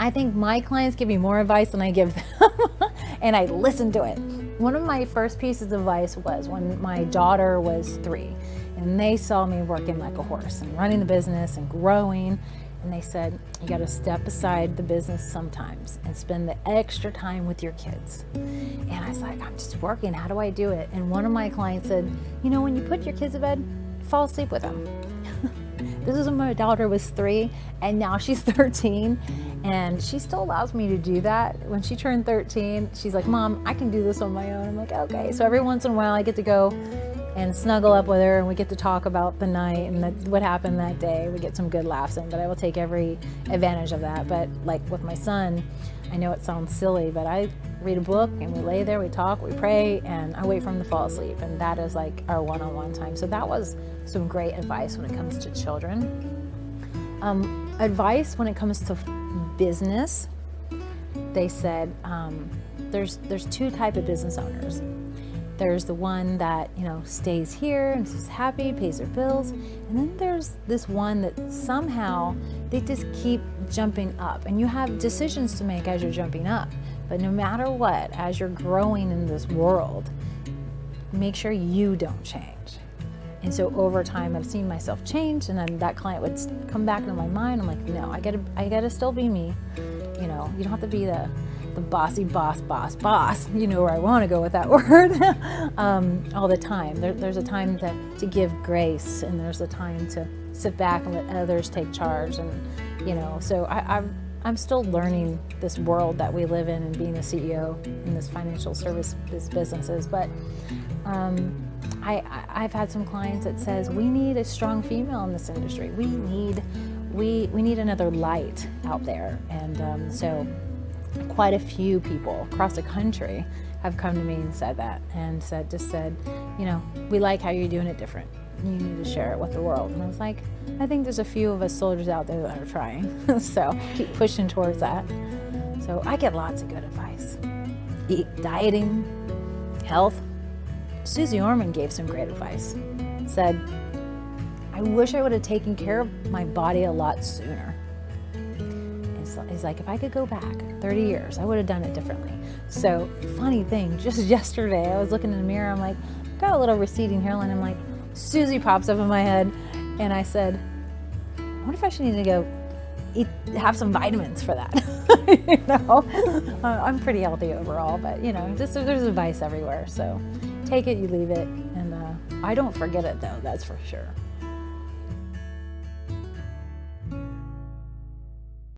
I think my clients give me more advice than I give them, and I listen to it. One of my first pieces of advice was when my daughter was 3, and they saw me working like a horse and running the business and growing, and they said, you got to step aside the business sometimes and spend the extra time with your kids. And I was like, I'm just working, how do I do it? And one of my clients said, when you put your kids to bed, fall asleep with them. This is when my daughter was 3, and now she's 13, and she still allows me to do that. When she turned 13, she's like, Mom, I can do this on my own. I'm like, okay. So every once in a while I get to go and snuggle up with her, and we get to talk about the night and what happened that day. We get some good laughs in, but I will take every advantage of that. But like with my son, I know it sounds silly, but I read a book and we lay there, we talk, we pray, and I wait for him to fall asleep. And that is like our one-on-one time. So that was some great advice when it comes to children. Advice when it comes to business, they said there's 2 types of business owners. There's the one that, stays here and is happy, pays their bills. And then there's this one that somehow they just keep jumping up. And you have decisions to make as you're jumping up. But no matter what, as you're growing in this world, make sure you don't change. And so over time, I've seen myself change, and then that client would come back into my mind. I'm like, no, I gotta still be me. You don't have to be the bossy boss. You know where I want to go with that word. All the time. There's a time to give grace, and there's a time to sit back and let others take charge. And so I'm still learning this world that we live in and being a CEO in this financial service businesses. But I've had some clients that says we need a strong female in this industry. We need another light out there, and so quite a few people across the country have come to me and said that, and said, we like how you're doing it different. You need to share it with the world. And I was like, I think there's a few of us soldiers out there that are trying. So keep pushing towards that. So I get lots of good advice. Dieting, health. Susie Orman gave some great advice. Said, I wish I would have taken care of my body a lot sooner. It's like, if I could go back 30 years, I would have done it differently. So funny thing, just yesterday, I was looking in the mirror, I'm like, got a little receding hairline. I'm like, Susie pops up in my head. And I said, what if I should need to go have some vitamins for that? I'm pretty healthy overall, but just there's advice everywhere. So take it, you leave it. And I don't forget it though, that's for sure.